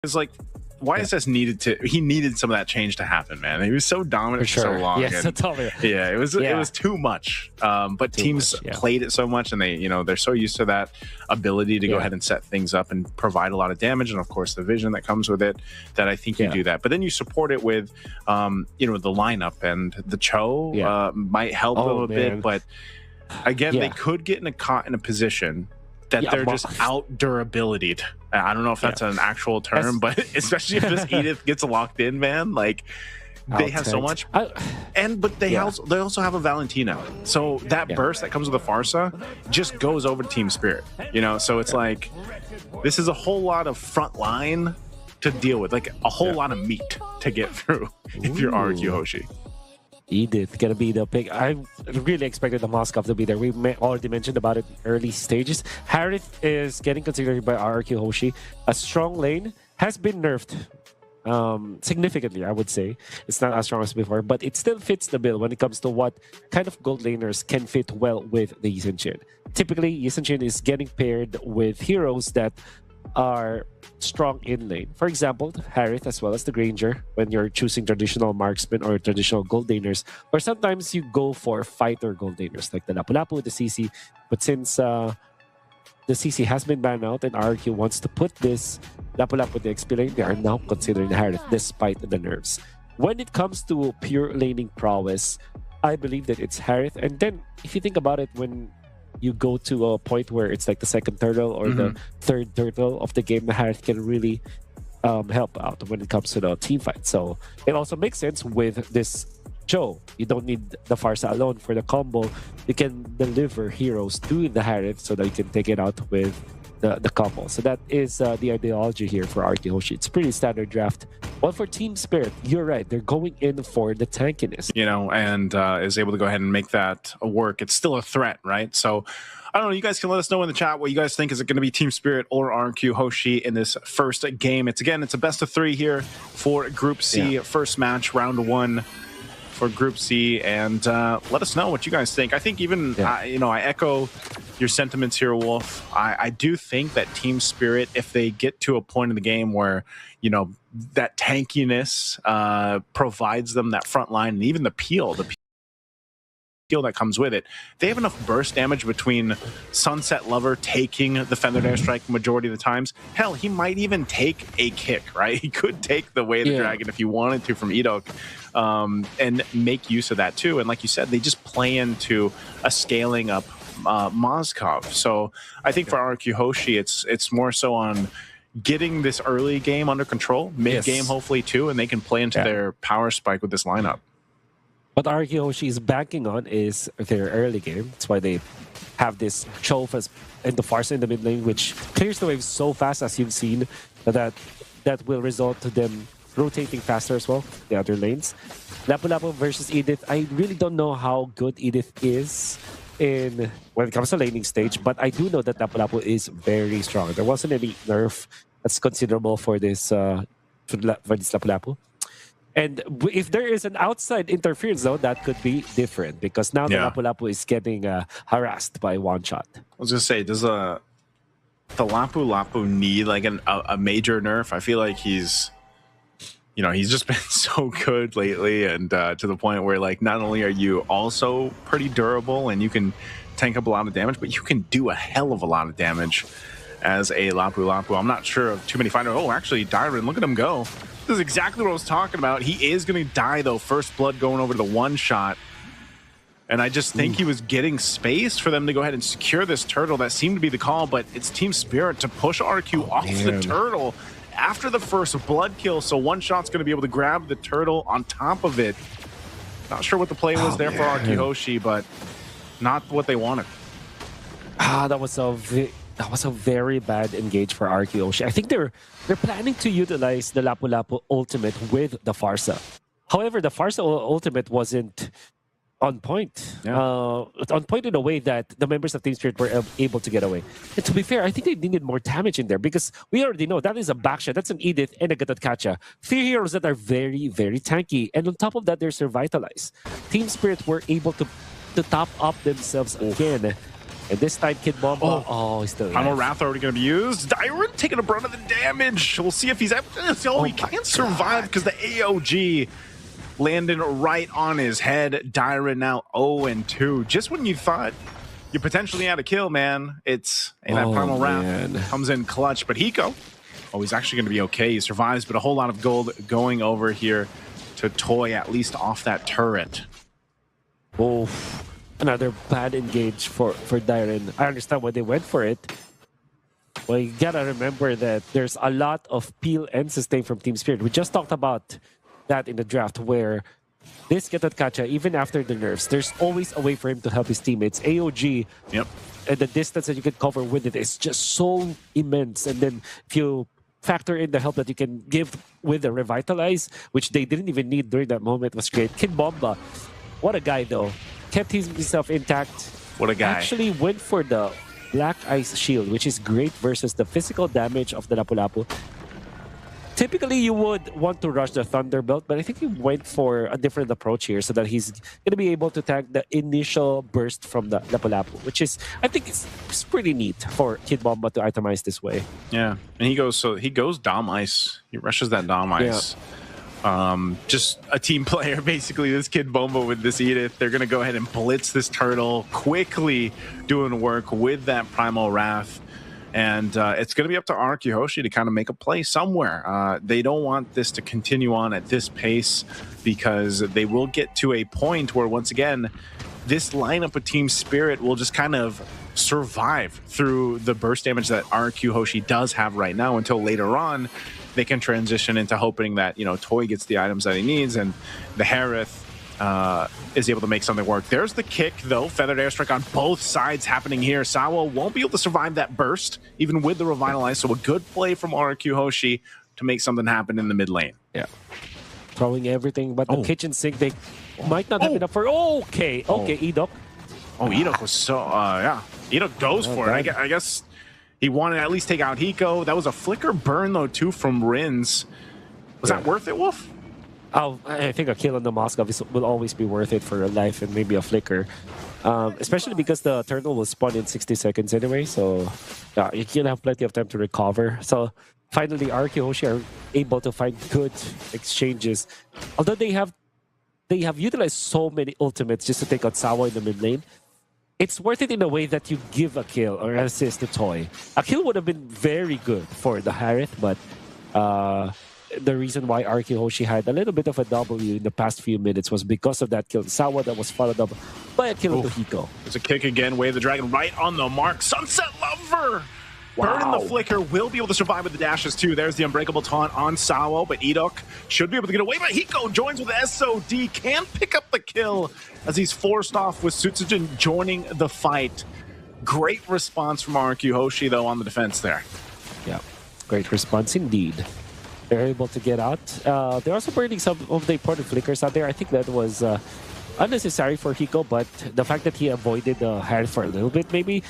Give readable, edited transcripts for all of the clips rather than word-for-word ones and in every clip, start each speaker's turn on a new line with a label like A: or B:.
A: It's like YSS he needed some of that change to happen, man. He was so dominant for so long.
B: Yeah, so dominant.
A: Yeah, it was too much. But teams played it so much, and they're so used to that ability to go ahead and set things up and provide a lot of damage, and of course the vision that comes with it, that I think you do that. But then you support it with the lineup, and the Cho might help a little bit, but again, they could get in a position that they're just out durability'd. I don't know if that's an actual term, but especially if this Edith gets locked in, man, like they have so much. But they also have a Valentina. So that burst that comes with a Farsa just goes over to Team Spirit. So it's like this is a whole lot of front line to deal with, like a whole lot of meat to get through if you're RRQ Hoshi.
B: Edith gonna be the pick. I really expected the Moskov to be there. We already mentioned about it in early stages. Harith is getting considered by RRQ Hoshi. A strong lane has been nerfed significantly, I would say. It's not as strong as before, but it still fits the bill when it comes to what kind of gold laners can fit well with the Yi Sun-Shin. Typically, Yi Sun-Shin is getting paired with heroes that are strong in lane. For example, Harith as well as the Granger when you're choosing traditional marksman or traditional gold laners, or sometimes you go for fighter gold laners like the Lapu-Lapu with the CC. But since the CC has been banned out and RRQ wants to put this Lapu-Lapu with the XP lane, they are now considering Harith despite the nerfs. When it comes to pure laning prowess, I believe that it's Harith. And then if you think about it, when you go to a point where it's like the second turtle or the third turtle of the game, the Harith can really help out when it comes to the team fight. So it also makes sense with this Joe. You don't need the Farsa alone for the combo. You can deliver heroes to the Harith so that you can take it out with the combo. So that is the ideology here for RRQ Hoshi. It's pretty standard draft. Well, for Team Spirit, you're right. They're going in for the tankiness.
A: And is able to go ahead and make that work. It's still a threat, right? So I don't know. You guys can let us know in the chat what you guys think. Is it going to be Team Spirit or RRQ Hoshi in this first game? It's a best of 3 here for Group C. First match, round 1 for Group C, and let us know what you guys think. I think even I echo your sentiments here, Wolf. I do think that Team Spirit, if they get to a point in the game where that tankiness provides them that front line and even the peel that comes with it, they have enough burst damage between Sunset Lover taking the Feathered Airstrike majority of the times. Hell, he might even take a kick, right? He could take the Way of the Dragon if he wanted to from Edok, and make use of that too. And like you said, they just play into a scaling up Moskov. So I think for RRQ Hoshi, it's more so on getting this early game under control, mid-game hopefully too, and they can play into their power spike with this lineup.
B: What RRQ Hoshi is banking on is their early game. That's why they have this Chofas and the Farsa in the mid lane, which clears the wave so fast, as you've seen, that will result to them rotating faster as well, the other lanes. Lapu-Lapu versus Edith. I really don't know how good Edith is when it comes to laning stage, but I do know that Lapu-Lapu is very strong. There wasn't any nerf that's considerable for this Lapu-Lapu. And if there is an outside interference, though, that could be different, because now the Lapu-Lapu is getting harassed by one shot.
A: I was going to say, does the Lapu-Lapu need like a major nerf? I feel like he's just been so good lately, and to the point where like not only are you also pretty durable and you can tank up a lot of damage, but you can do a hell of a lot of damage as a Lapu-Lapu. I'm not sure of too many fighters. Oh, actually, Dyron, look at him go. This is exactly what I was talking about. He is going to die, though. First blood going over to the one shot. And I just think he was getting space for them to go ahead and secure this turtle. That seemed to be the call, but it's Team Spirit to push RQ off the turtle after the first blood kill. So one shot's going to be able to grab the turtle on top of it. Not sure what the play was there for RQ Hoshi, but not what they wanted.
B: That was a very bad engage for RRQ Hoshi. I think they're planning to utilize the Lapu-Lapu ultimate with the Farsa. However, the Farsa ultimate wasn't on point. On point in a way that the members of Team Spirit were able to get away. And to be fair, I think they needed more damage in there, because we already know that is a backshot. That's an Edith and a Gatot-Kacha. 3 heroes that are very, very tanky. And on top of that, they're survitalized. Team Spirit were able to top up themselves again And this time, Kid Bomba, he's still
A: Primal
B: alive.
A: Wrath already going to be used. Dyron taking a brunt of the damage. We'll see if he's able to. He can't survive because the AOG landing right on his head. Dyron now 0-2. Just when you thought you potentially had a kill, man, it's that Primal Wrath comes in clutch. But Hiko, he's actually going to be okay. He survives, but a whole lot of gold going over here to Toy, at least off that turret.
B: Another bad engage for Dyron. I understand why they went for it. Well, you gotta remember that there's a lot of peel and sustain from Team Spirit. We just talked about that in the draft, where this Kacha, even after the nerfs, there's always a way for him to help his teammates. AOG, and the distance that you can cover with it is just so immense. And then if you factor in the help that you can give with the Revitalize, which they didn't even need during that moment, was great. Kid Bomba, what a guy though. Kept himself intact.
A: What a guy.
B: Actually went for the Black Ice Shield, which is great versus the physical damage of the Lapu-Lapu. Typically, you would want to rush the Thunderbolt, but I think he went for a different approach here so that he's going to be able to tank the initial burst from the Lapu-Lapu, which is, I think it's pretty neat for Kid Bomba to itemize this way.
A: Yeah, and he goes Dom Ice. He rushes that Dom Ice. Just a team player, basically. This Kid Bomba with this Edith, they're going to go ahead and blitz this turtle, quickly doing work with that Primal Wrath. And it's going to be up to RRQ Hoshi to kind of make a play somewhere. They don't want this to continue on at this pace because they will get to a point where, once again, this lineup of Team Spirit will just kind of survive through the burst damage that RRQ Hoshi does have right now until later on they can transition into hoping that, Toy gets the items that he needs and the Harith is able to make something work. There's the kick, though. Feathered Airstrike on both sides happening here. Sawa won't be able to survive that burst, even with the Revitalize, so a good play from RRQ Hoshi to make something happen in the mid lane.
B: Yeah. Throwing everything, but the kitchen sink, they might not have enough for... Okay, Edok.
A: Edok was so... Edok goes for it. I guess he wanted to at least take out Hiko. That was a flicker burn, though, too, from Rins. Was that worth it, Wolf?
B: I think a kill on the Moskov will always be worth it for a life and maybe a flicker. Especially because the turtle will spawn in 60 seconds anyway, so you can have plenty of time to recover. So finally, RRQ Hoshi are able to find good exchanges. Although they have utilized so many ultimates just to take out Sawa in the mid lane, it's worth it in a way that you give a kill or assist to Toy. A kill would have been very good for the Harith, but the reason why RRQ Hoshi had a little bit of a W in the past few minutes was because of that kill. Sawa that was followed up by a kill to Hiko.
A: There's a kick again. Wave the Dragon right on the mark. Sunset Lover! Burning the flicker, will be able to survive with the dashes too. There's the Unbreakable Taunt on Sawa, but Edok should be able to get away. But Hiko joins with the SOD, can pick up the kill as he's forced off with Sutsujin joining the fight. Great response from RRQ Hoshi, though, on the defense there.
B: Yeah, great response indeed. They're able to get out. They're also burning some of the important flickers out there. I think that was unnecessary for Hiko, but the fact that he avoided the hand for a little bit maybe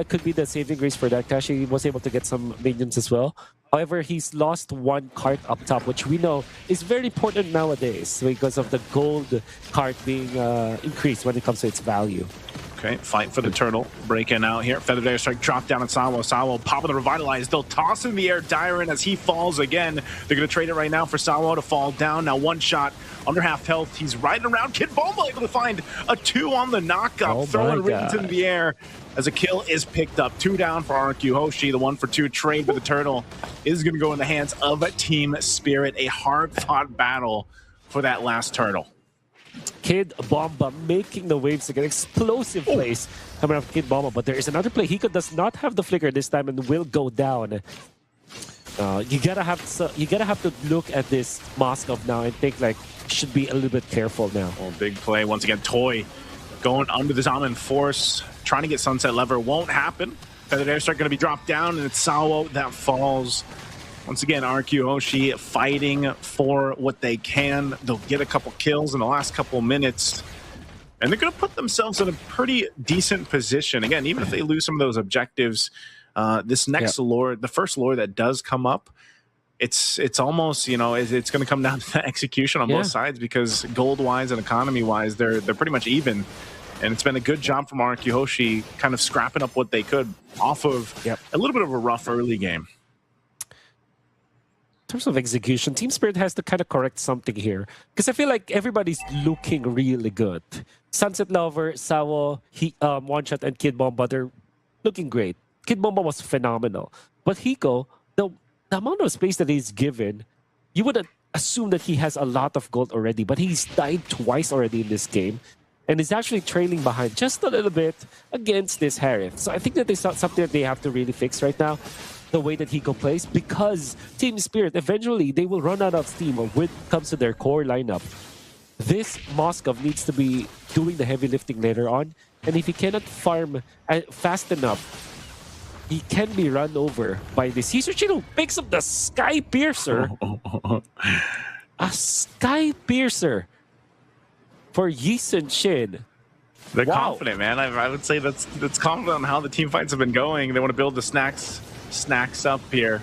B: could be the saving grace for that. He was able to get some minions as well. However, he's lost one cart up top, which we know is very important nowadays because of the gold cart being increased when it comes to its value.
A: Okay, fight for the turtle. Breaking out here. Feathered Airstrike drop down on Sawa. Sawa popping the Revitalize. They'll toss in the air Dyron as he falls again. They're going to trade it right now for Sawa to fall down. Now one shot, under half health. He's riding around. Kid Bomba able to find a 2 on the knockup. Throwing rings in the air as a kill is picked up. 2 down for RRQ Hoshi. The 1-for-2 trade with the turtle is going to go in the hands of Team Spirit. A hard-fought battle for that last turtle.
B: Kid Bomba making the waves again. Explosive plays coming up Kid Bomba, but there is another play. Hiko does not have the flicker this time and will go down. You gotta have to look at this Moskov now and think like should be a little bit careful now.
A: Big play once again. Toy going under the Zaman Force, trying to get Sunset Lever. Won't happen. Feathered Airstrike going to be dropped down, and it's Sawa that falls. Once again, RRQ Hoshi fighting for what they can. They'll get a couple kills in the last couple minutes. And they're going to put themselves in a pretty decent position. Again, even if they lose some of those objectives, this next lore, the first lore that does come up, it's almost, it's going to come down to the execution on both sides because gold-wise and economy-wise, they're pretty much even. And it's been a good job from RRQ Hoshi kind of scrapping up what they could off of a little bit of a rough early game.
B: In terms of execution, Team Spirit has to kind of correct something here. Because I feel like everybody's looking really good. Sunset Lover, Sawo, One Shot, and Kid Bomba, they're looking great. Kid Bomba was phenomenal. But Hiko, the amount of space that he's given, you would assume that he has a lot of gold already. But he's died twice already in this game. And is actually trailing behind just a little bit against this Harith. So I think that there's something that they have to really fix right now. The way that Hiko plays, because Team Spirit, eventually they will run out of steam when it comes to their core lineup. This Moskov needs to be doing the heavy lifting later on, and if he cannot farm fast enough, he can be run over by this. Hisochino picks up the Sky Piercer. A Sky Piercer for Yisun Shin.
A: They're confident, man. I would say that's confident on how the team fights have been going. They want to build the snacks up here.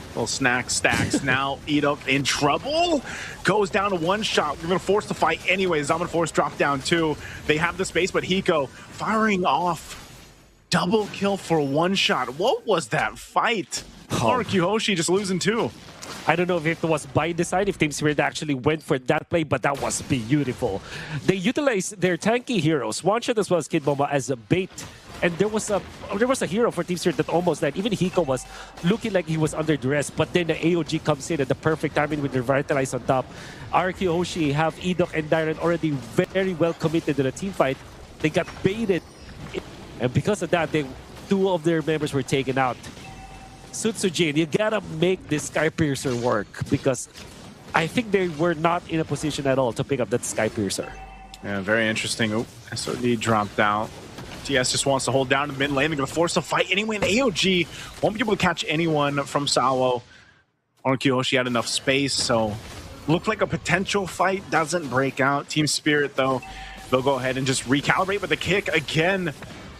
A: Little snack stacks. Now Edok in trouble. Goes down to one shot. We're going to force the fight anyways. I'm going to force drop down too. They have the space, but Hiko firing off. Double kill for one shot. What was that fight? RRQ Hoshi just losing two.
B: I don't know if it was by design, if Team Spirit actually went for that play, but that was beautiful. They utilized their tanky heroes, One Shot as well as Kid Bomba, as a bait. And there was a hero for Team Spirit that almost died. Even Hiko was looking like he was under duress, but then the AOG comes in at the perfect timing with Revitalize on top. RRQ Hoshi have Edok and Dyron already very well committed to the team fight. They got baited. And because of that, two of their members were taken out. Sutsujin, you gotta make this Sky Piercer work, because I think they were not in a position at all to pick up that Sky Piercer.
A: Yeah, very interesting. Oh, SOD dropped out. TS just wants to hold down to the mid lane. They're going to force a fight anyway, and AOG won't be able to catch anyone from Sawo. RRQ Hoshi had enough space, so looked like a potential fight. Doesn't break out. Team Spirit, though, they'll go ahead and just recalibrate with the kick again.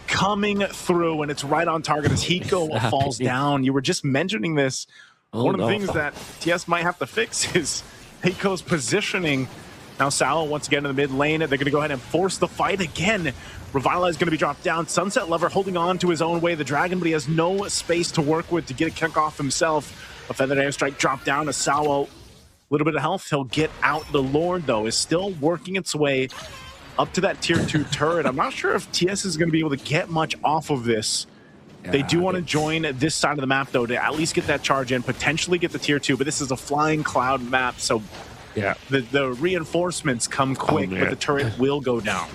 A: Coming through, and it's right on target as Hiko falls down. You were just mentioning this. One of the things that TS might have to fix is Hiko's positioning. Now Sawo once again in the mid lane. They're going to go ahead and force the fight again. Revitalize is going to be dropped down. Sunset Lover holding on to his own way. The Dragon, but he has no space to work with to get a kick off himself. A Feathered Airstrike dropped down to Sawo. A little bit of health. He'll get out. The Lord, though, is still working its way up to that tier 2 turret. I'm not sure if TS is going to be able to get much off of this. They do want to join this side of the map, though, to at least get that charge in, potentially get the tier 2, but this is a flying cloud map, so the reinforcements come quick, but the turret will go down.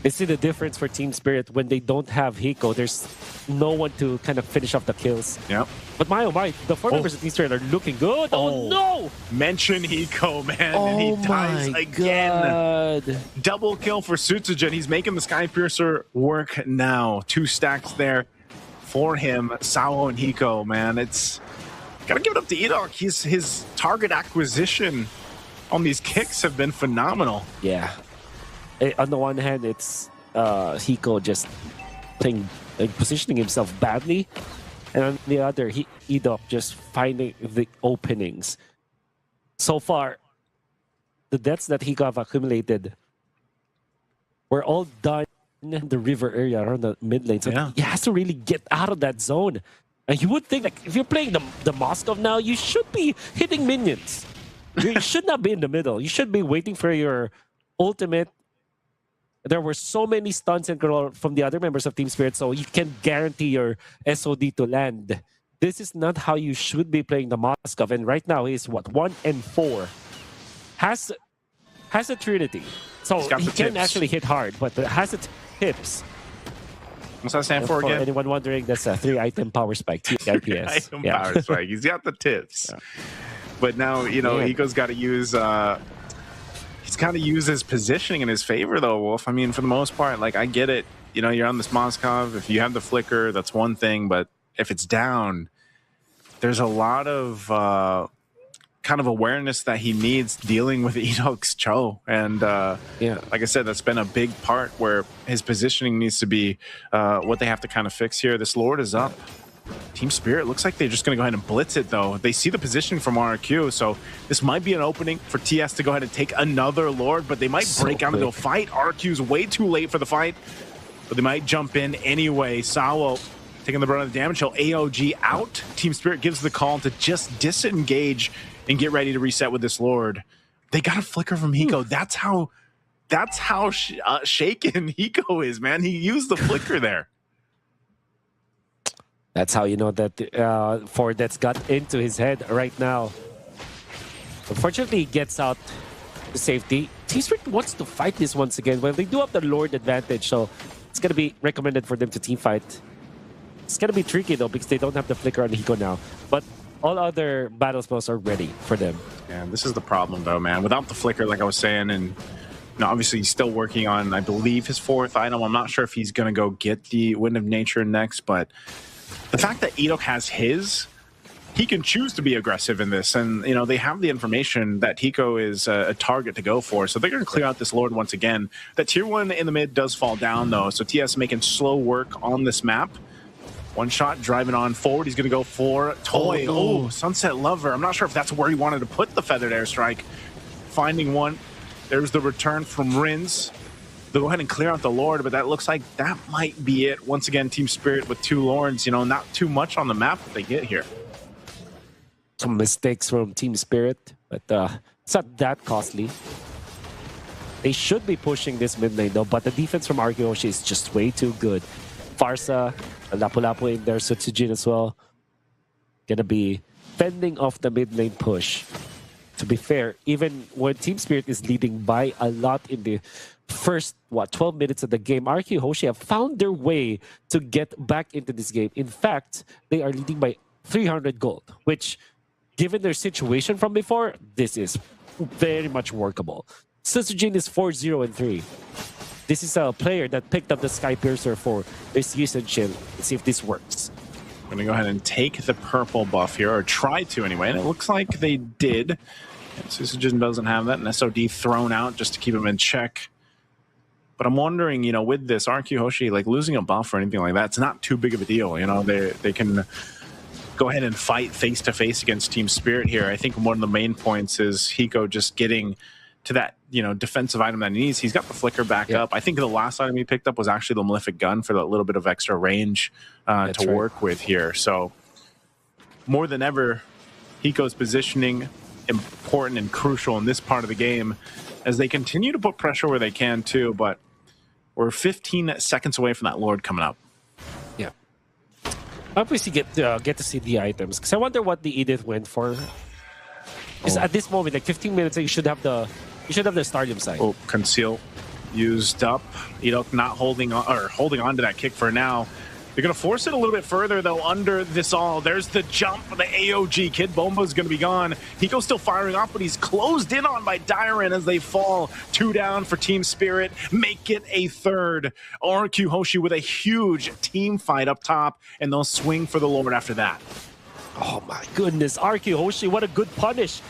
B: I see the difference for Team Spirit when they don't have Hiko. There's no one to kind of finish off the kills.
A: Yep.
B: But my oh my, the 4 members of Team Spirit are looking good. Oh no!
A: Mention Hiko, man, and he dies again.
B: God.
A: Double kill for Sutsujin. He's making the Sky Piercer work now. 2 stacks there for him. Sawo and Hiko, man. It's gotta give it up to Edok. His target acquisition on these kicks have been phenomenal.
B: Yeah. On the one hand, it's Hiko just positioning himself badly, and on the other, Edok just finding the openings. So far, the deaths that Hiko have accumulated were all done in the river area around the mid lane. So he has to really get out of that zone. And you would think, like, if you're playing the Moskov now, you should be hitting minions. You should not be in the middle. You should be waiting for your ultimate. There were so many stuns and from the other members of Team Spirit, so you can guarantee your SOD to land. This is not how you should be playing the Moskov. And right now, he's what, 1 and 4. Has a Trinity. So he can actually hit hard, but has the tips.
A: What's that stand for again?
B: Anyone wondering, that's a 3-item power spike. TPS.
A: 3-item power spike. He's got the tips. But now, you know, Hiko's got to use... He's got to use his positioning in his favor, though, Wolf. I mean, for the most part, like, I get it. You know, you're on this Moskov. If you have the flicker, that's one thing. But if it's down, there's a lot of kind of awareness that he needs dealing with Edok's Cho. And like I said, that's been a big part where his positioning needs to be what they have to kind of fix here. This Lord is up. Team Spirit looks like they're just going to go ahead and blitz it, though. They see the positioning from RRQ, so this might be an opening for TS to go ahead and take another Lord, but they might break out into a fight. RRQ's way too late for the fight, but they might jump in anyway. Sawo taking the brunt of the damage. He'll AOG out. Team Spirit gives the call to just disengage and get ready to reset with this Lord. They got a flicker from Hiko. That's how shaken Hiko is, man. He used the flicker there.
B: That's how you know that Ford that's got into his head right now. Unfortunately, he gets out to safety. Team Spirit wants to fight this once again. Well, they do have the Lord advantage, so it's going to be recommended for them to team fight. It's going to be tricky, though, because they don't have the flicker on Hiko now. But all other battle spells are ready for them.
A: Yeah, this is the problem, though, man. Without the flicker, like I was saying, and obviously he's still working on, I believe, his 4th item. I'm not sure if he's going to go get the Wind of Nature next, but the fact that Edok has his, he can choose to be aggressive in this. And, they have the information that Hiko is a target to go for. So they're going to clear out this Lord once again. That tier 1 in the mid does fall down, though. So TS making slow work on this map. One shot driving on forward. He's going to go for Toy. Oh, Sunset Lover. I'm not sure if that's where he wanted to put the Feathered Airstrike. Finding one. There's the return from Rins. They'll go ahead and clear out the Lord, but that looks like that might be it. Once again, Team Spirit with 2 Lords, not too much on the map that they get here.
B: Some mistakes from Team Spirit, but it's not that costly. They should be pushing this mid lane, though, but the defense from RRQ Hoshi is just way too good. Farsa, Lapu-Lapu in there, Sutsujin as well. Gonna be fending off the mid lane push. To be fair, even when Team Spirit is leading by a lot in the first 12 minutes of the game, RRQ Hoshi have found their way to get back into this game. In fact, they are leading by 300 gold, which, given their situation from before, this is very much workable. Sutsujin is 4-0-3. This is a player that picked up the Sky Piercer for this season chill. Let's see if this works.
A: I'm going to go ahead and take the purple buff here, or try to anyway, and it looks like they did. Sutsujin doesn't have that, and SOD thrown out just to keep him in check. But I'm wondering, with this, RRQ Hoshi, like losing a buff or anything like that, it's not too big of a deal. They can go ahead and fight face-to-face against Team Spirit here. I think one of the main points is Hiko just getting to that, defensive item that he needs. He's got the flicker back up. I think the last item he picked up was actually the Malefic Gun for that little bit of extra range to work with here. So more than ever, Hiko's positioning important and crucial in this part of the game as they continue to put pressure where they can too, but we're 15 seconds away from that Lord coming up.
B: Yeah. Obviously get to see the items, because I wonder what the Edith went for. Because at this moment, like 15 minutes, you should have the Stardom side.
A: Oh, Conceal used up. Edok not holding on to that kick for now. They're going to force it a little bit further, though, under this all. There's the jump for the AOG. Kid Bomba's going to be gone. Hiko's still firing off, but he's closed in on by Dairon as they fall. 2 down for Team Spirit. Make it a 3rd. RRQ Hoshi with a huge team fight up top, and they'll swing for the Lord after that.
B: Oh my goodness, RRQ Hoshi, what a good punish.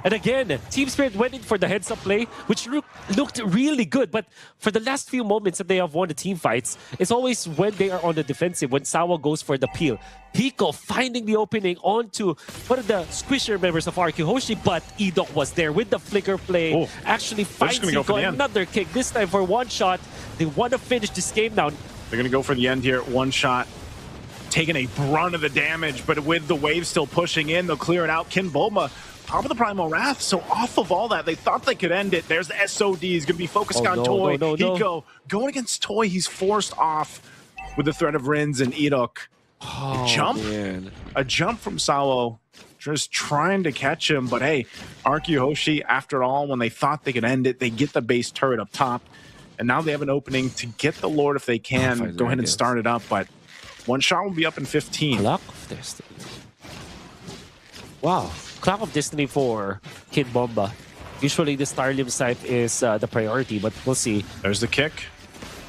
B: And again, Team Spirit went in for the heads-up play, which looked really good. But for the last few moments that they have won the team fights, it's always when they are on the defensive, when Sawa goes for the peel. Hiko finding the opening onto one of the squisher members of RRQ Hoshi, but Edok was there with the flicker play. Actually finds Hiko, another kick, this time for 1 shot. They want to finish this game now.
A: They're going to go for the end here, 1 shot. Taking a brunt of the damage, but with the wave still pushing in, they'll clear it out. Kinboma, top of the Primal Wrath, so off of all that, they thought they could end it. There's the SOD, he's going to be focusing on Toy. Hiko going against Toy, he's forced off with the threat of Rins and Edok. A jump from Sawo, just trying to catch him, but hey, RRQ Hoshi, after all, when they thought they could end it, they get the base turret up top, and now they have an opening to get the Lord if they can. Go ahead and start it up, but 1 shot will be up in 15.
B: Clock of Destiny. Wow. Clock of Destiny for Kid Bomba. Usually the Starlim site is the priority, but we'll see.
A: There's the kick.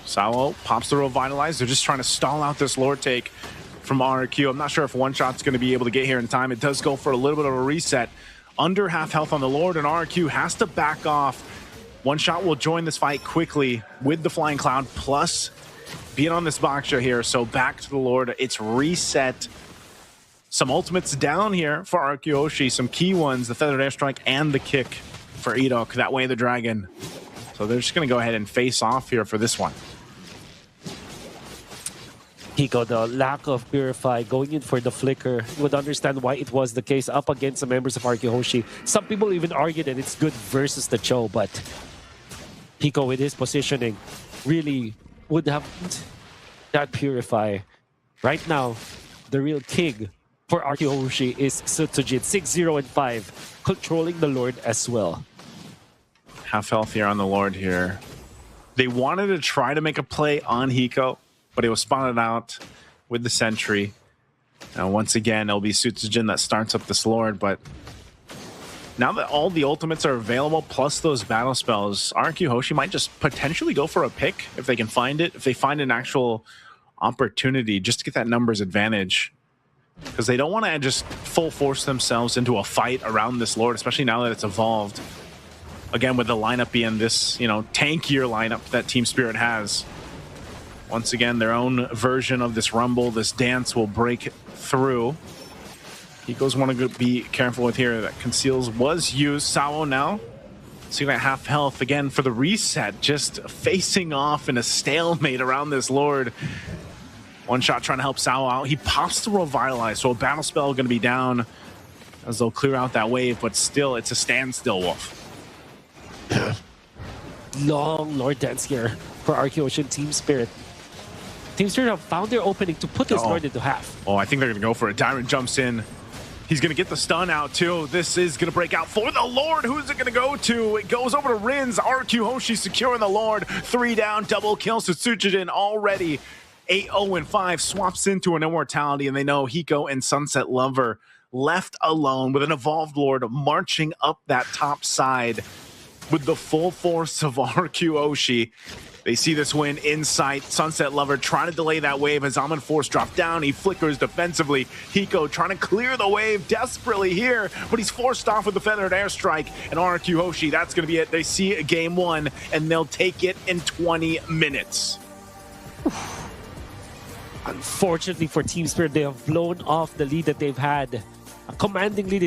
A: Sawo pops the Revitalize. They're just trying to stall out this Lord take from RRQ. I'm not sure if 1 shot's going to be able to get here in time. It does go for a little bit of a reset. Under half health on the Lord, and RRQ has to back off. 1 shot will join this fight quickly with the Flying Cloud, plus being on this Baksha here. So back to the Lord. It's reset Some ultimates down here for RRQ Hoshi, some key ones, the Feathered Airstrike and the kick for Edok, that way the Dragon. So they're just going to go ahead and face off here for this one.
B: Hiko, the lack of Purify, going in for the Flicker, you would understand why it was the case up against the members of RRQ Hoshi. Some people even argue that it's good versus the Cho, but Hiko with his positioning really would have that Purify. Right now, the real king for RRQ Hoshi is Sutsujin, 6-0-5, controlling the Lord as well.
A: Half health here on the Lord here. They wanted to try to make a play on Hiko, but he was spotted out with the Sentry. Now, once again, it'll be Sutsujin that starts up this Lord, but now that all the ultimates are available, plus those battle spells, RRQ Hoshi might just potentially go for a pick if they can find it, if they find an actual opportunity just to get that numbers advantage. Because they don't want to just full force themselves into a fight around this Lord, especially now that it's evolved. Again, with the lineup being this, tankier lineup that Team Spirit has. Once again, their own version of this rumble, this dance will break through. Hiko's want to be careful with here. That Conceals was used. Sao now, seeing that half health again for the reset, just facing off in a stalemate around this Lord. One shot trying to help Sao out. He pops the Revitalize, so a battle spell going to be down as they'll clear out that wave, but still, it's a standstill, Wolf.
B: Long Lord dance here for RRQ Hoshi Team Spirit. Team Spirit have found their opening to put this Lord into half.
A: Oh, I think they're going to go for it. Dyron jumps in. He's going to get the stun out, too. This is going to break out for the Lord. Who's it going to go to? It goes over to Rins. RRQ Hoshi securing the Lord. 3 down, double kill. Sutsujin already 8-0-5. Swaps into an Immortality, and they know Hiko and Sunset Lover left alone with an Evolved Lord marching up that top side with the full force of RRQ Hoshi. They see this win in sight. Sunset Lover trying to delay that wave as Almond Force dropped down. He flickers defensively. Hiko trying to clear the wave desperately here, but he's forced off with the Feathered Airstrike. And RRQ Hoshi, that's going to be it. They see game one, and they'll take it in 20 minutes.
B: Unfortunately for Team Spirit, they have blown off the lead that they've had. A commanding lead.